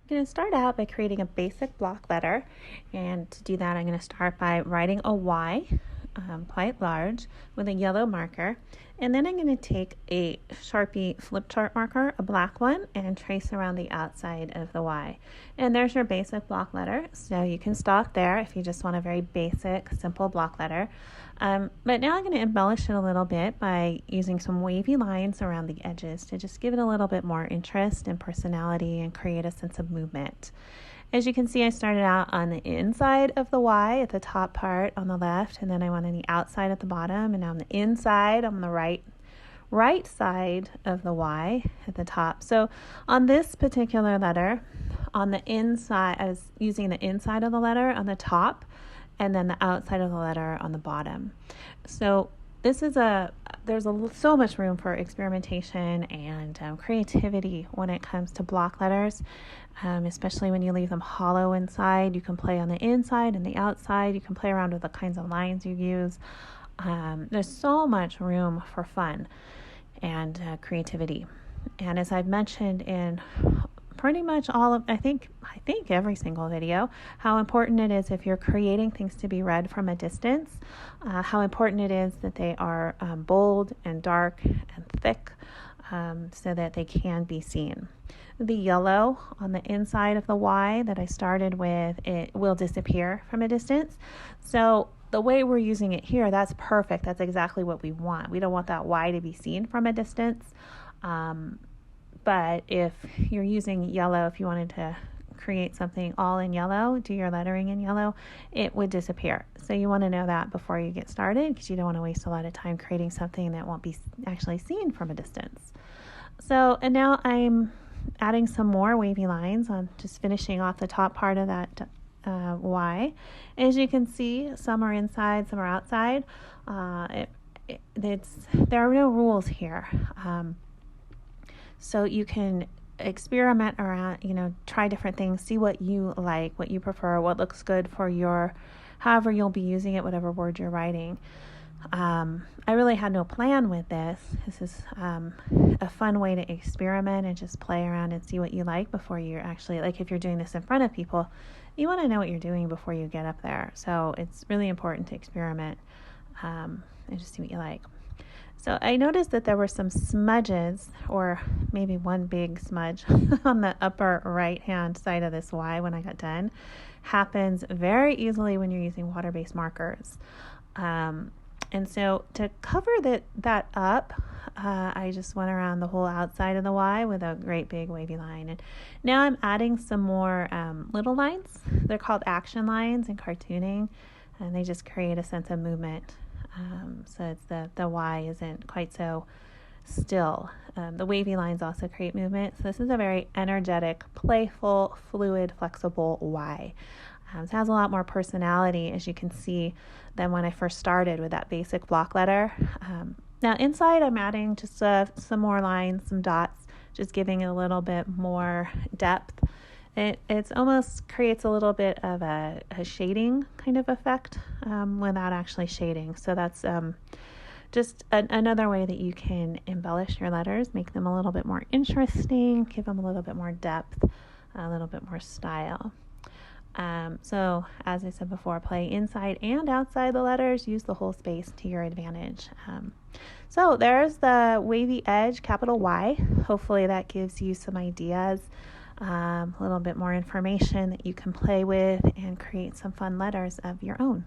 I'm going to start out by creating a basic block letter, and to do that I'm going to start by writing a Y quite large with a yellow marker, and then I'm going to take a Sharpie flip chart marker, a black one, and trace around the outside of the Y. And there's your basic block letter, so you can stop there if you just want a very basic, simple block letter. But now I'm going to embellish it a little bit by using some wavy lines around the edges to just give it a little bit more interest and personality and create a sense of movement. As you can see, I started out on the inside of the Y at the top part on the left, and then I went on the outside at the bottom, and now on the inside on the right side of the Y at the top. So on this particular letter, on the inside, I was using the inside of the letter on the top, and then the outside of the letter on the bottom. So this is there's so much room for experimentation and creativity when it comes to block letters, especially when you leave them hollow inside. You can play on the inside and the outside. You can play around with the kinds of lines you use. There's so much room for fun and creativity. And as I've mentioned in pretty much all of, I think every single video, how important it is if you're creating things to be read from a distance, how important it is that they are bold and dark and thick so that they can be seen. The yellow on the inside of the Y that I started with, it will disappear from a distance. So the way we're using it here, that's perfect. That's exactly what we want. We don't want that Y to be seen from a distance. But if you're using yellow, if you wanted to create something all in yellow, do your lettering in yellow, it would disappear. So you want to know that before you get started, because you don't want to waste a lot of time creating something that won't be actually seen from a distance. So, and now I'm adding some more wavy lines on, just finishing off the top part of that Y. As you can see, some are inside, some are outside. There are no rules here. So you can experiment around, try different things, see what you like, what you prefer, what looks good for however you'll be using it, whatever word you're writing. I really had no plan with this. This is a fun way to experiment and just play around and see what you like before you're actually, like if you're doing this in front of people, you want to know what you're doing before you get up there. So it's really important to experiment and just see what you like. So I noticed that there were some smudges, or maybe one big smudge on the upper right-hand side of this Y when I got done. Happens very easily when you're using water-based markers. And so to cover that up, I just went around the whole outside of the Y with a great big wavy line. And now I'm adding some more little lines. They're called action lines in cartooning, and they just create a sense of movement. So it's the Y isn't quite so still. The wavy lines also create movement. So this is a very energetic, playful, fluid, flexible Y. It has a lot more personality, as you can see, than when I first started with that basic block letter. Now inside I'm adding just some more lines, some dots, just giving it a little bit more depth. It almost creates a little bit of a shading kind of effect without actually shading. So that's just another way that you can embellish your letters, make them a little bit more interesting, give them a little bit more depth, a little bit more style. So as I said before, play inside and outside the letters, use the whole space to your advantage. So there's the wavy edge, capital Y. Hopefully that gives you some ideas, a little bit more information that you can play with and create some fun letters of your own.